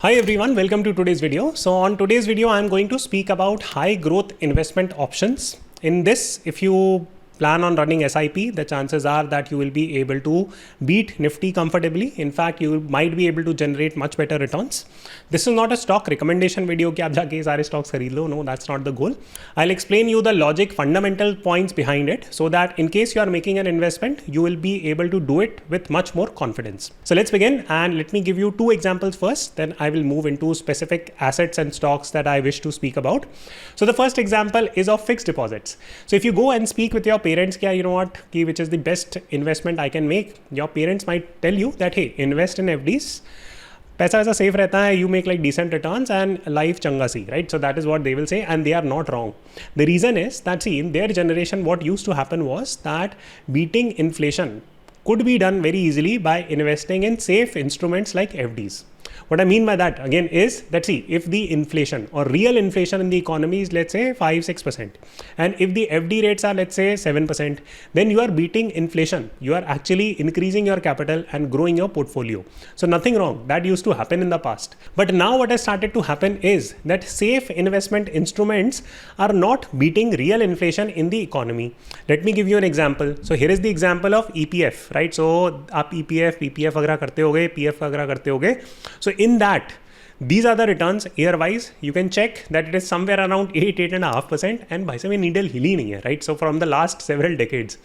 Hi everyone, welcome to today's video. So on today's video, I'm going to speak about high growth investment options. In this, if you plan on running SIP, the chances are that you will be able to beat Nifty comfortably. In fact, you might be able to generate much better returns. This is not a stock recommendation video कि आप जाके सारे stocks खरीद लो. No, that's not the goal. I'll explain you the logic, fundamental points behind it, so that in case you are making an investment, you will be able to do it with much more confidence. So let's begin, and let me give you two examples first. Then I will move into specific assets and stocks that I wish to speak about. So the first example is of fixed deposits. So if you go and speak with your parents, you know what, which is the best investment I can make, your parents might tell you that, hey, invest in FDs. पैसा वैसा safe रहता है, you make like decent returns and life changa si, right? So that is what they will say, and they are not wrong. The reason is that, see, in their generation, what used to happen was that beating inflation could be done very easily by investing in safe instruments like FDs. What I mean by that again is that, see, if the inflation or real inflation in the economy is, let's say, 5-6%, and if the FD rates are, let's say, 7%, then you are beating inflation. You are actually increasing your capital and growing your portfolio. So nothing wrong. That used to happen in the past. But now what has started to happen is that safe investment instruments are not beating real inflation in the economy. Let me give you an example. So here is the example of EPF, right? So आप EPF, PPF वगैरह करते होगे, PF वगैरह करते होगे. So in that, these are the returns year wise. You can check that it is somewhere around 8.5%, and by the way, needle hili nahi hai, right? So from the last several decades.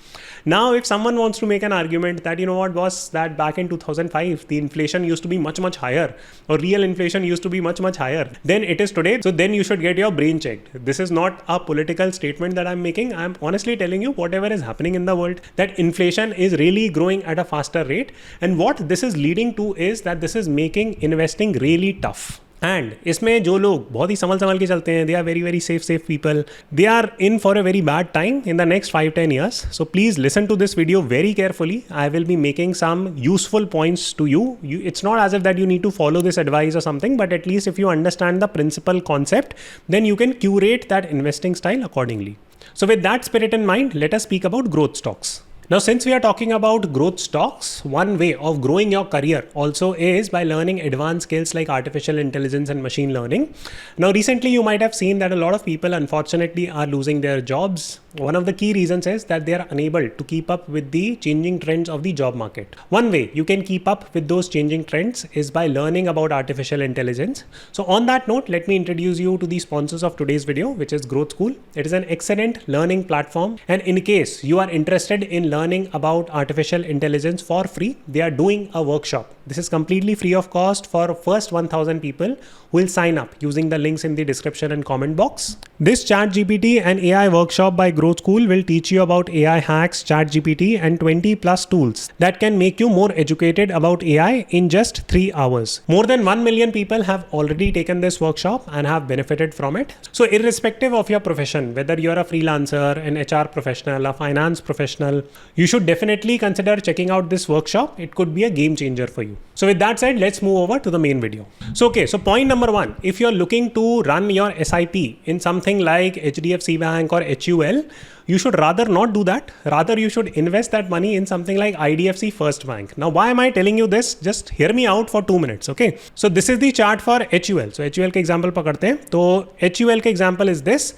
Now, if someone wants to make an argument that, you know what, boss, that back in 2005, the inflation used to be much, much higher, or real inflation used to be much, much higher than it is today. So then you should get your brain checked. This is not a political statement that I'm making. I'm honestly telling you whatever is happening in the world, that inflation is really growing at a faster rate. And what this is leading to is that this is making investing really tough. And इसमें जो लोग बहुत ही संभल के चलते हैं, they are very very safe people, they are in for a very bad time in the next 5-10 years. So please listen to this video very carefully. I will be making some useful points to you. It's not as if that you need to follow this advice or something, but at least if you understand the principal concept, then you can curate that investing style accordingly. So with that spirit in mind, let us speak about growth stocks. Now, since we are talking about growth stocks, one way of growing your career also is by learning advanced skills like artificial intelligence and machine learning. Now, recently you might have seen that a lot of people unfortunately are losing their jobs. One of the key reasons is that they are unable to keep up with the changing trends of the job market. One way you can keep up with those changing trends is by learning about artificial intelligence. So on that note, let me introduce you to the sponsors of today's video, which is Growth School. It is an excellent learning platform, and in case you are interested in learning about artificial intelligence for free, they are doing a workshop. This is completely free of cost for first 1000 people who will sign up using the links in the description and comment box. This ChatGPT and AI workshop by Growth School will teach you about AI hacks, ChatGPT, and 20 plus tools that can make you more educated about AI in just 3 hours. More than 1 million people have already taken this workshop and have benefited from it. So irrespective of your profession, whether you're a freelancer, an HR professional, a finance professional, you should definitely consider checking out this workshop. It could be a game changer for you. So with that said, let's move over to the main video. So point number one, if you're looking to run your SIP in something like HDFC Bank or HUL, you should rather not do that. Rather, you should invest that money in something like IFC First Bank. Now, why am I telling you this? Just hear me out for 2 minutes, okay? So this is the chart for HUL. So HUL के example पकड़ते हैं. तो HUL के example is this.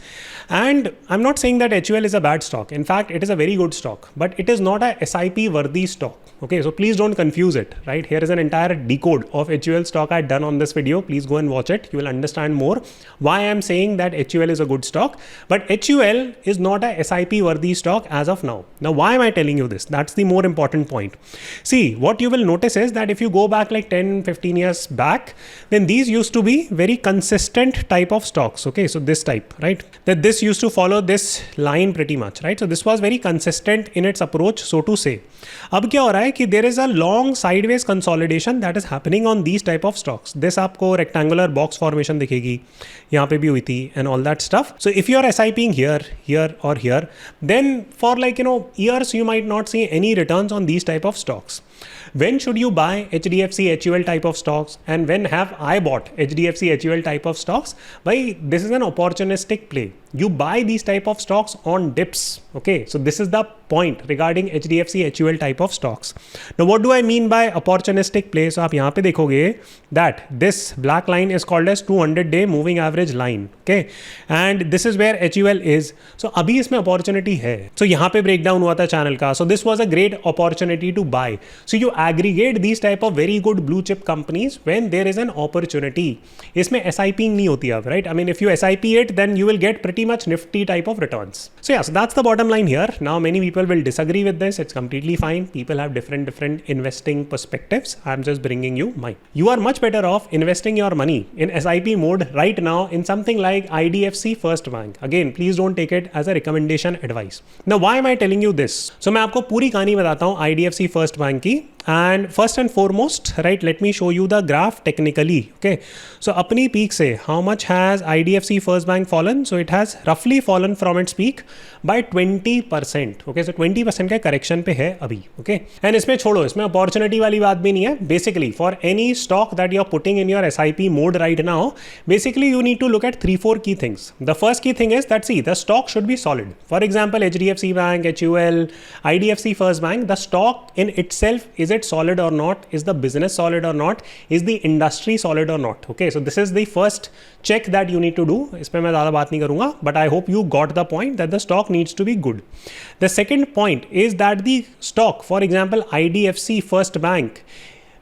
And I'm not saying that HUL is a bad stock. In fact, it is a very good stock, but it is not a SIP worthy stock. Okay, so please don't confuse it, right? Here is an entire decode of HUL stock I had done on this video. Please go and watch it. You will understand more why I'm saying that HUL is a good stock. But HUL is not a SIP worthy stock as of now. Now, why am I telling you this? That's the more important point. See, what you will notice is that if you go back like 10-15 years back, then these used to be very consistent type of stocks. Okay, so this type, right? That this used to follow this line pretty much, right? So this was very consistent in its approach, so to say. अब क्या हो रहा है कि there is a long sideways consolidation that is happening on these type of stocks. This आपको rectangular box formation दिखेगी, यहाँ पे भी हुई थी and all that stuff. So if you are SIPing here, here or here, then for like, you know, years you might not see any returns on these type of stocks. When should you buy HDFC HUL type of stocks, and when have I bought HDFC HUL type of stocks? Why, this is an opportunistic play. You buy these type of stocks on dips. Okay, so this is the point regarding HDFC HUL type of stocks. Now what do I mean by opportunistic play? So आप यहाँ पे देखोगे that this black line is called as 200-day moving average line. Okay, and this is where HUL is. So अभी इसमें opportunity है. So यहाँ पे breakdown हुआ था channel का. So this was a great opportunity to buy. So you aggregate these type of very good blue chip companies when there is an opportunity. इसमें SIP नहीं होती अब, right? I mean, if you SIP it, then you will get pretty much nifty type of returns. So yeah, so that's the bottom line here. Now many people will disagree with this. It's completely fine. People have different investing perspectives. I'm just bringing you mine. You are much better off investing your money in SIP mode right now in something like IDFC First Bank. Again, please don't take it as a recommendation advice. Now why am I telling you this? So मैं आपको पूरी कहानी बताता हूँ IDFC First Bank की. And first and foremost, right, let me show you the graph technically. Okay, so अपनी peak से how much has IDFC First Bank fallen? So it has roughly fallen from its peak by 20%. Okay, so 20% का correction पे है अभी. Okay, and इसमें छोड़ो, इसमें opportunity वाली बात भी नहीं है. Basically, for any stock that you're putting in your SIP mode right now, basically you need to look at 3-4 key things. The first key thing is that, see, the stock should be solid. For example, HDFC Bank, HUL, IDFC First Bank, the stock in itself, is it solid or not? Is the business solid or not? Is the industry solid or not? Okay, so this is the first check that you need to do. इस पे मैं ज़्यादा बात नहीं करूँगा, but I hope you got the point that the stock needs to be good. The second point is that the stock, for example, IDFC First Bank,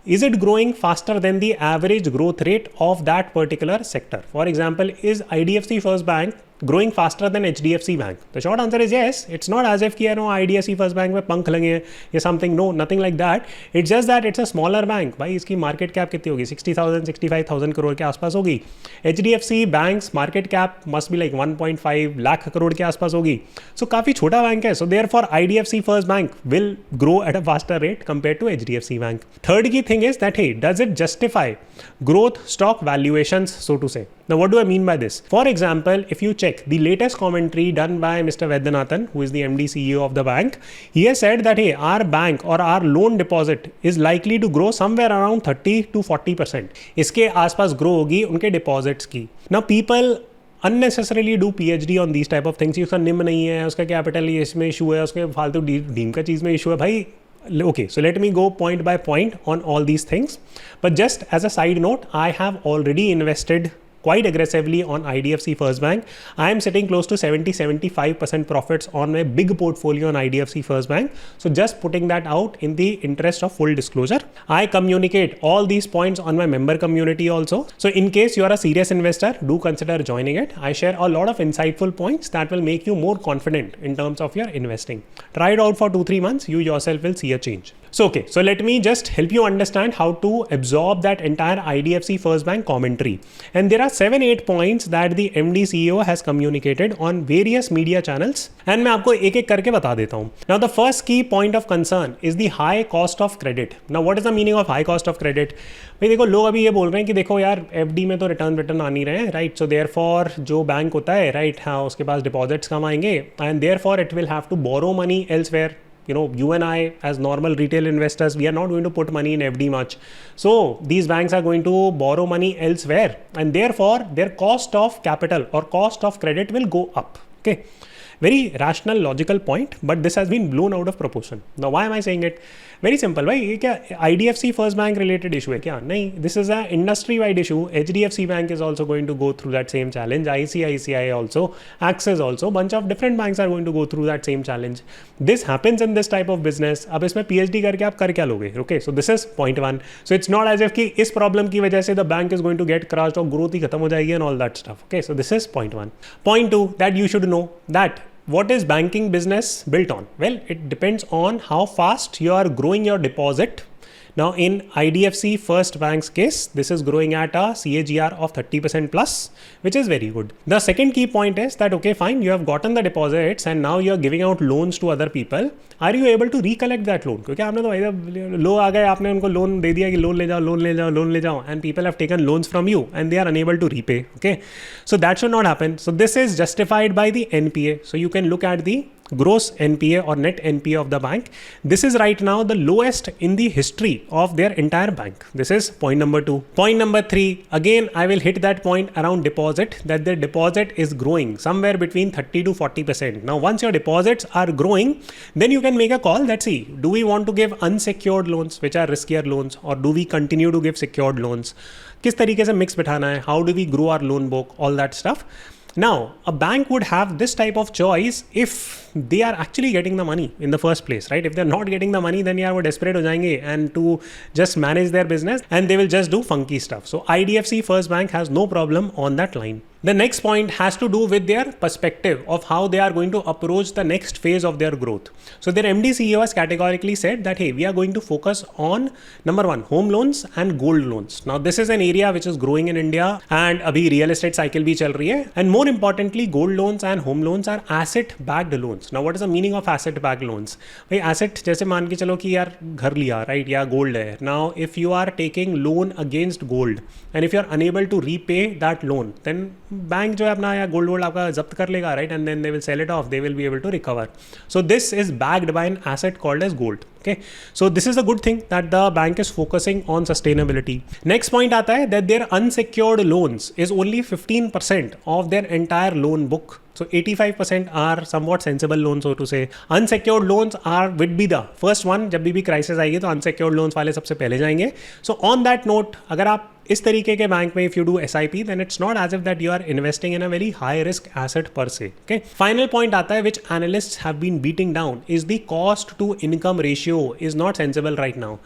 is it growing faster than the average growth rate of that particular sector? For example, is IDFC First Bank growing faster than HDFC Bank? The short answer is yes. It's not as if you know IDFC First Bank में पंख लगे हैं या something. No, nothing like that. It's just that it's a smaller bank. भाई इसकी market cap कितनी होगी? 60,000, 65,000 करोड़ के आसपास होगी. HDFC Bank's market cap must be like 1.5 lakh crore के आसपास होगी. So काफ़ी छोटा बैंक है. So therefore IDFC First Bank will grow at a faster rate compared to HDFC Bank. Third key thing is that, hey, does it justify growth stock valuations, so to say? Now what do I mean by this? For example, if you check the latest commentary done by Mr. Vaidyanathan, who is the MD CEO of the bank, he has said that, hey, our bank or our loan deposit is likely to grow somewhere around 30 to 40%. इसके आसपास grow होगी उनके deposits की. Now people unnecessarily do PhD on these type of things. उसका निम नहीं है, उसका कैपिटल इसमें इशू है, उसके फालतू डीम का चीज़ में इशू है. भाई, okay, so let me go point by point on all these things. But just as a side note, I have already invested quite aggressively on IDFC First Bank. I am sitting close to 70-75% profits on my big portfolio on IDFC First Bank. So just putting that out in the interest of full disclosure. I communicate all these points on my member community also. So in case you are a serious investor, do consider joining it. I share a lot of insightful points that will make you more confident in terms of your investing. Try it out for 2-3 months. You yourself will see a change. So okay, so let me just help you understand how to absorb that entire IDFC First Bank commentary. And there are 7-8 points that the MD CEO has communicated on various media channels. And मैं आपको एक एक करके बता देता हूँ. Now the first key point of concern is the high cost of credit. Now what is the meaning of high cost of credit? भाई देखो, लोग अभी ये बोल रहे हैं कि देखो यार FD में तो रिटर्न आ नहीं रहे हैं, राइट? सो देयरफॉर जो बैंक होता है, राइट, हाँ, उसके पास डिपॉजिट्स कम आएंगे and therefore it will have to borrow money elsewhere. You know, you and I as normal retail investors, we are not going to put money in FD much. So these banks are going to borrow money elsewhere, and therefore their cost of capital or cost of credit will go up. Okay. Very rational, logical point, but this has been blown out of proportion. Now, why am I saying it? Very simple. भाई ये क्या IDFC First Bank related issue है क्या? नहीं, this is an industry wide issue. HDFC Bank is also going to go through that same challenge. ICICI also, Axis also, bunch of different banks are going to go through that same challenge. This happens in this type of business. अब इसमें PhD करके आप कर क्या लोगे? Okay, so this is point one. So it's not as if कि इस problem की वजह से the bank is going to get crushed और growth ही खत्म हो जाएगी and all that stuff. Okay, so this is point one. Point two that you should know that what is banking business built on? Well, it depends on how fast you are growing your deposit. Now in IDFC First Bank's case, this is growing at a CAGR of 30% plus, which is very good. The second key point is that, okay, fine, you have gotten the deposits and now you're giving out loans to other people. Are you able to recollect that loan? क्योंकि आपने तो भाई लोग आ गए, आपने उनको loan दे दिया कि लोन ले जाओ, लोन ले जाओ, लोन ले जाओ, and people have taken loans from you and they are unable to repay. Okay, so that should not happen. So this is justified by the NPA. So you can look at the gross NPA or net NPA of the bank. This is right now the lowest in the history of their entire bank. This is point number 2. Point number 3, again, I will hit that point around deposit, that their deposit is growing somewhere between 30 to 40%. Now, once your deposits are growing, then you can make a call that, see, do we want to give unsecured loans, which are riskier loans, or do we continue to give secured loans? किस तरीके से mix बिठाना है? How do we grow our loan book? All that stuff. Now, a bank would have this type of choice if they are actually getting the money in the first place, right? If they're not getting the money, then वो desperate हो जाएंगे and to just manage their business, and they will just do funky stuff. So IDFC First Bank has no problem on that line. The next point has to do with their perspective of how they are going to approach the next phase of their growth. So their MD CEO has categorically said that, hey, we are going to focus on number 1, home loans and gold loans. Now this is an area which is growing in India, and abhi real estate cycle bhi chal rahi hai. And more importantly, gold loans and home loans are asset backed loans. Now what is the meaning of asset backed loans? भाई asset जैसे मान के चलो कि यार घर लिया, right, या gold है. Now if you are taking loan against gold and if you are unable to repay that loan, then bank जो है अपना या गोल्ड वोल्ड आपका जब्त कर लेगा, right, and then they will sell it off, they will be able to recover. So this is backed by an asset called as gold. Okay, so this is a good thing that the bank is focusing on sustainability. Next point आता है that their unsecured loans is only 15% of their entire loan book. So 85% are somewhat sensible loans, so to say. Unsecured loans would be the first one. जब भी crisis आएगी तो unsecured loans वाले सबसे पहले जाएंगे. So on that note, अगर आप इस तरीके के बैंक में if you do SIP, then it's not as if that you are investing in a very high risk asset per se. Okay. Final point आता है which analysts have been beating down is the cost to income ratio is not sensible right now.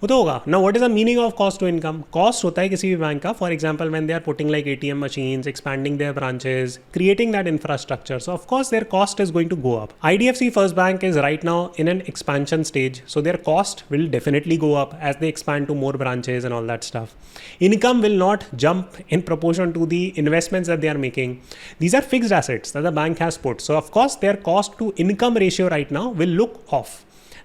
वो तो होगा. Now what is the meaning of cost to income? Cost होता है किसी भी bank का, for example when they are putting like ATM machines, expanding their branches, creating that infrastructure. So of course their cost is going to go up. IDFC First Bank is right now in an expansion stage, so their cost will definitely go up as they expand to more branches and all that stuff. Income will not jump in proportion to the investments that they are making. These are fixed assets that the bank has put. So of course their cost to income ratio right now will look off.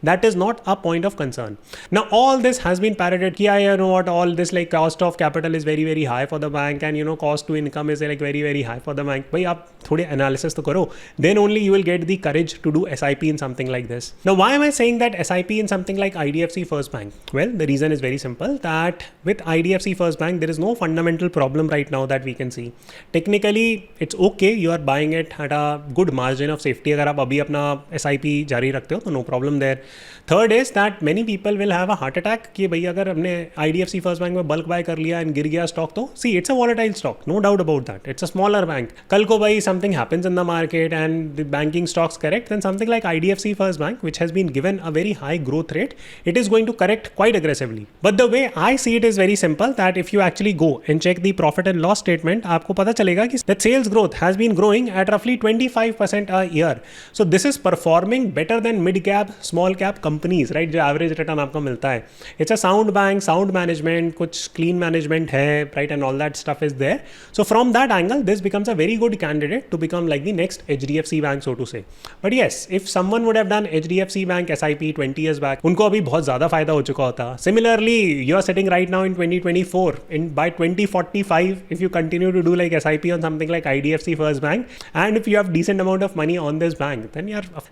That is not a point of concern. Now all this has been parroted. Yeah, you know what, all this like cost of capital is very very high for the bank, and you know cost to income is like very very high for the bank. भाई आप थोड़े analysis तो करो. Then only you will get the courage to do SIP in something like this. Now why am I saying that SIP in something like IDFC First Bank? Well, the reason is very simple, that with IDFC First Bank there is no fundamental problem right now that we can see. Technically it's okay, you are buying it at a good margin of safety. अगर आप अभी अपना SIP जारी रखते हो तो no problem there. Third is that many people will have a heart attack कि भाई अगर हमने IDFC First Bank में बल्क बाय कर लिया एंड गिर गया स्टॉक, तो see it's a volatile stock, no doubt about that. It's a smaller bank. कल को भाई something happens in the market and the banking stocks correct, then something like IDFC First Bank which has been given a very high growth rate, it is going to correct quite aggressively. But the way I see it is very simple, that if you actually go and check the profit and loss statement, आपको पता चलेगा कि that sales growth has been growing at roughly 25% a year. So this is performing better than mid cap, small cap companies, right? जो average return आपको मिलता है. It's a sound bank, sound management, कुछ clean management है, right, and all that stuff is there. So from that angle this becomes a very good candidate to become like the next HDFC bank, so to say. But yes, if someone would have done HDFC bank SIP 20 years back, उनको अभी बहुत ज़्यादा फायदा हो चुका होता. Similarly you are sitting right now in 2024, in by 2045 if you continue to do like SIP on something like IDFC First Bank, and if you have decent amount of money on this bank,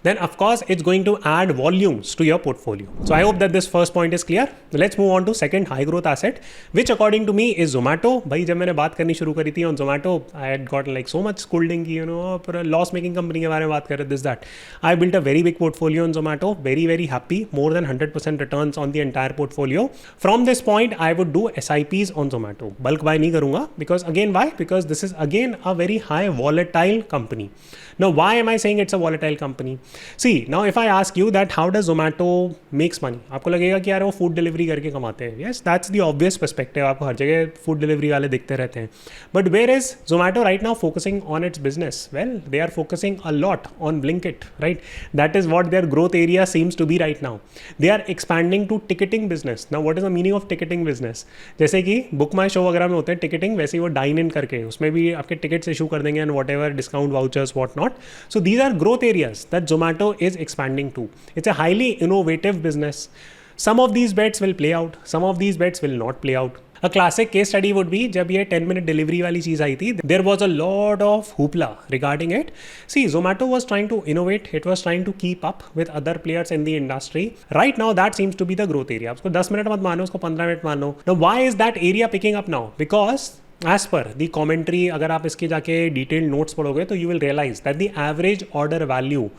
then of course it's going to add volumes to your portfolio. So I hope that this first point is clear. Let's move on to second high growth asset, which according to me is Zomato. भाई जब मैंने बात करनी शुरू करी थी on Zomato, I had got like so much scolding कि you know पूरा loss making company के बारे में बात कर रहे, this that. I built a very big portfolio on Zomato, very very happy, more than 100% returns on the entire portfolio. From this point I would do SIPs on Zomato. Bulk buy नहीं करूँगा, because again why? Because this is again a very high volatile company. Now why am I saying it's a volatile company? See, now if I ask you that how does Zomato makes money, आपको लगेगा कि यार वो food delivery करके कमाते हैं. Yes, that's the obvious perspective. आपको हर जगह फूड डिलीवरी वाले दिखते रहते हैं. But where is Zomato right now focusing on its business? Well, they are focusing a lot on Blinkit, right? That is what their growth area seems to be right now. They are expanding to ticketing business. Now what is the meaning of ticketing business? जैसे कि book माई show वगैरह में होते हैं ticketing, वैसे ही वो dine in करके उसमें भी आपके टिकट्स इशू कर देंगे and what ever discount vouchers what not. So these are growth areas that Zomato is expanding to. It's a highly innovative business. Some of these bets will play out, some of these bets will not play out. A classic case study would be जब ये 10-minute delivery वाली चीज़ आई थी, there was a lot of hoopla regarding it. See, Zomato was trying to innovate, it was trying to keep up with other players in the industry. Right now, that seems to be the growth area. उसको 10 minute मत मानो, उसको 15 minute मानो. Now, why is that area picking up now? Because as per the commentary, अगर आप इसके जाके detailed notes पढ़ोगे तो you will realize that the average order value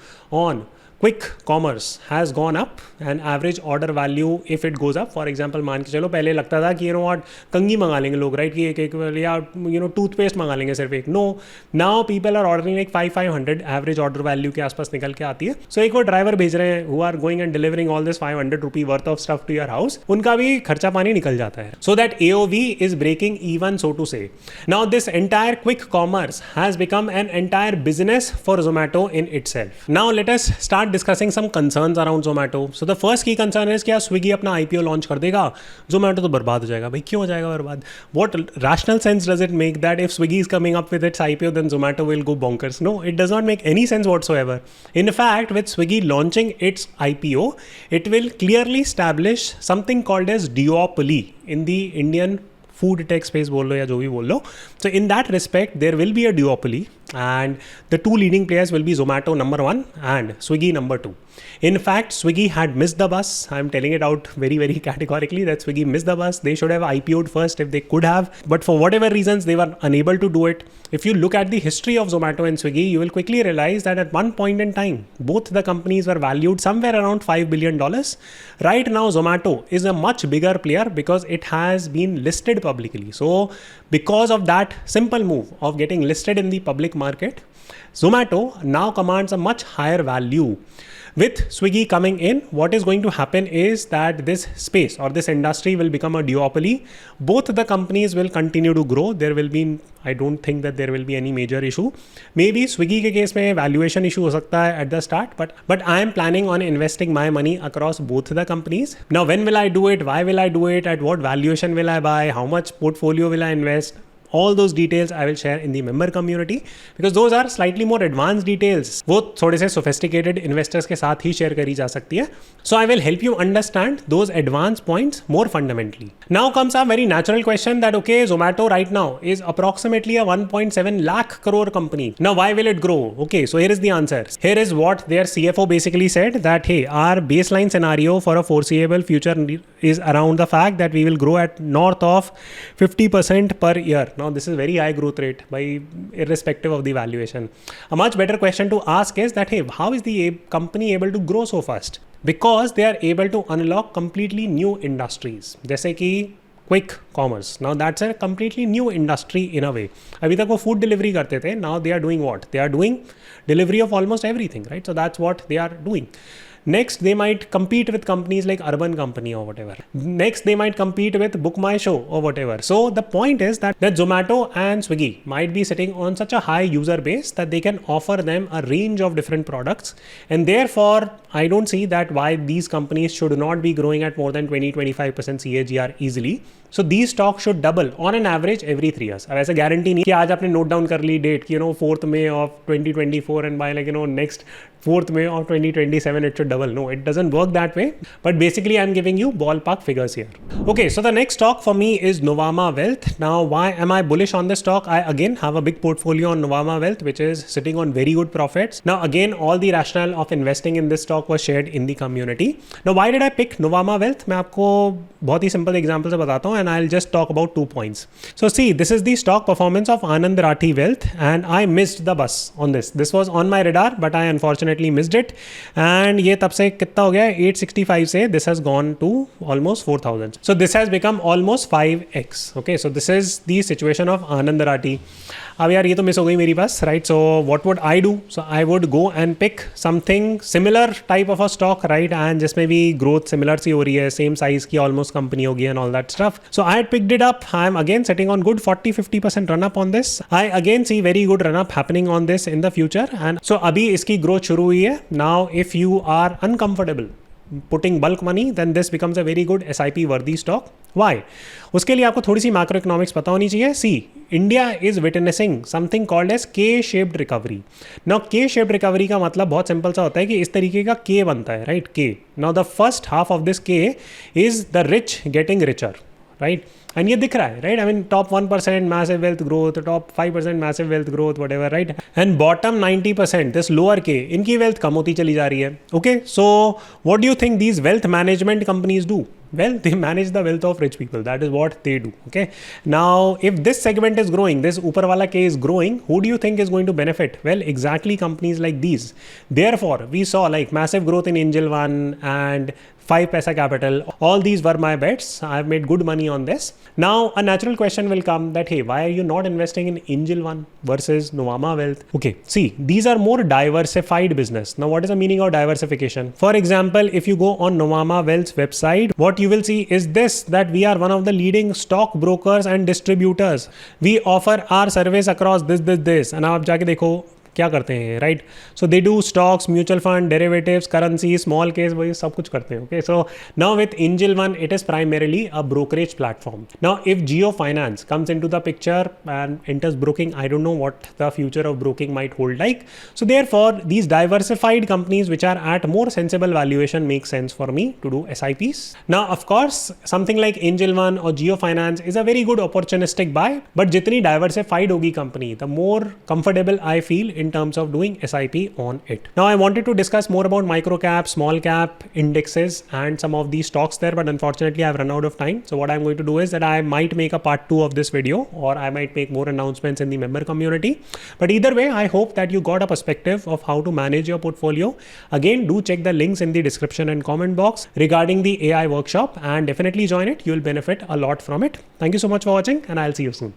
on quick commerce has gone up and average order value if it goes up. For example, मान के चलो पहले लगता था कि कंगी मंगा लेंगे लोग, राइट, कि एक या टूथपेस्ट मंगा लेंगे सिर्फ एक. No, now people are ordering like 500 average order value के आसपास निकल के आती है. सो एक वो ड्राइवर भेज रहे हैं who are going and delivering all this 500 rupee worth of stuff to your house, उनका भी खर्चा पानी निकल जाता है. So that AOV is breaking even, so to say. Now this entire quick commerce has become an entire business for Zomato in itself. Now let us start discussing some concerns around Zomato. So the first key concern is क्या Swiggy अपना IPO launch कर देगा, Zomato तो बर्बाद हो जाएगा. भाई क्यों हो जाएगा बर्बाद? What rational sense does it make that if Swiggy is coming up with its IPO then Zomato will go bonkers? No, it does not make any sense whatsoever. In fact, with Swiggy launching its IPO, it will clearly establish something called as duopoly in the Indian food tech space बोल लो या जो भी बोल लो. So in that respect, there will be a duopoly and the two leading players will be Zomato number 1 and Swiggy number 2. In fact, Swiggy had missed the bus. I'm telling it out very, very categorically that Swiggy missed the bus. They should have IPO'd first if they could have. But for whatever reasons, they were unable to do it. If you look at the history of Zomato and Swiggy, you will quickly realize that at one point in time, both the companies were valued somewhere around $5 billion. Right now, Zomato is a much bigger player because it has been listed publicly. So because of that simple move of getting listed in the public market, Zomato now commands a much higher value. With Swiggy coming in, what is going to happen is that this space or this industry will become a duopoly. Both the companies will continue to grow. There will be, I don't think that there will be any major issue. Maybe Swiggy के case में valuation issue हो सकता है at the start, but I am planning on investing my money across both the companies. Now, when will I do it? Why will I do it? At what valuation will I buy? How much portfolio will I invest? All those details I will share in the member community because those are slightly more advanced details. वो थोड़े से sophisticated investors के साथ ही share करी जा सकती है. So I will help you understand those advanced points more fundamentally. Now comes a very natural question that okay, Zomato right now is approximately a 1.7 lakh crore company. Now why will it grow? Okay, so here is the answer. Here is what their CFO basically said that hey, our baseline scenario for a foreseeable future is around the fact that we will grow at north of 50% per year. Now this is very high growth rate by irrespective of the valuation. A much better question to ask is that hey, how is the company able to grow so fast? Because they are able to unlock completely new industries. जैसे कि quick commerce. Now that's a completely new industry in a way. अभी तक वो food delivery करते थे. Now they are doing what? They are doing delivery of almost everything, right? So that's what they are doing. Next, they might compete with companies like Urban Company or whatever. Next, they might compete with Book My Show or whatever. So the point is that Zomato and Swiggy might be sitting on such a high user base that they can offer them a range of different products. And therefore, I don't see that why these companies should not be growing at more than 20-25% CAGR easily. So these stocks should double on an average every 3 years. अब ऐसा guarantee नहीं कि आज आपने note down कर ली date कि 4th May of 2024 and by next 4th May of 2027 it should double. No, it doesn't work that way. But basically I'm giving you ballpark figures here. Okay, so the next stock for me is Noama Wealth. Now why am I bullish on this stock? I again have a big portfolio on Noama Wealth which is sitting on very good profits. Now again all the rationale of investing in this stock was shared in the community. Now why did I pick Noama Wealth? मैं आपको बहुत ही simple example से बताता हूँ and I'll just talk about 2 points. So see, this is the stock performance of Anand Rathi Wealth and I missed the bus on this. This was on my radar but I unfortunately missed it and ये तब से कितना हो गया 865 से this has gone to almost 4000. So this has become almost 5x. Okay, so this is the situation of Anand Rathi. अब यार ये तो मिस हो गई मेरी पास, right? So what would I do? So I would go and pick something similar type of a stock, right? And जिसमें भी ग्रोथ सिमिलर सी हो रही है, सेम साइज की ऑलमोस्ट कंपनी होगी and all that stuff. So I had picked it up. I am again setting on good 40-50% run up on this. I again see very good run up happening on this in the future. And so अभी इसकी growth शुरू हुई है. Now if you are uncomfortable putting bulk money, then this becomes a very good SIP worthy stock. Why? उसके लिए आपको थोड़ी सी macro economics पता होनी चाहिए. See, India is witnessing something called as K-shaped recovery. Now K-shaped recovery का मतलब बहुत सिंपल सा होता है कि इस तरीके का K बनता है, right? K. Now the first half of this K is the rich getting richer. right? And ये दिख रहा है, right? I mean, top 1% massive wealth growth, top 5% massive wealth growth, whatever, right? And bottom 90%, this lower K, इनकी wealth कम होती चली जा रही है. Okay, so what do you think these wealth management companies do? Well, they manage the wealth of rich people. That is what they do. Okay. Now, if this segment is growing, this upper wala K is growing, who do you think is going to benefit? Well, exactly companies like these. Therefore, we saw like massive growth in Angel One and 5 Paisa Capital. All these were my bets. I've made good money on this. Now, a natural question will come that, hey, why are you not investing in Angel One versus Noama Wealth? Okay, see, these are more diversified business. Now, what is the meaning of diversification? For example, if you go on Noama Wealth's website, what you will see is this, that we are one of the leading stock brokers and distributors. We offer our service across this. And now, आप जाके देखो क्या करते हैं, right? So they do stocks, mutual fund, derivatives, currency, small case, वही सब कुछ करते हैं. Okay, so now with angel one it is primarily a brokerage platform. Now if Jio finance comes into the picture and enters broking, I don't know what the future of broking might hold like. So therefore, these diversified companies which are at more sensible valuation make sense for me to do SIPs. Now, of course, something like Angel One or Geo Finance is a very good opportunistic buy, but जितनी diversified होगी company, the more comfortable I feel in terms of doing SIP on it. Now, I wanted to discuss more about micro cap, small cap, indexes, and some of these stocks there, but unfortunately, I've run out of time. So what I'm going to do is that I might make a part 2 of this video, or I might make more announcements in the member community. But either way, I hope that you got a perspective of how to manage your portfolio. Again, do check the links in the description and comment box regarding the AI workshop, and definitely join it. You will benefit a lot from it. Thank you so much for watching, and I'll see you soon.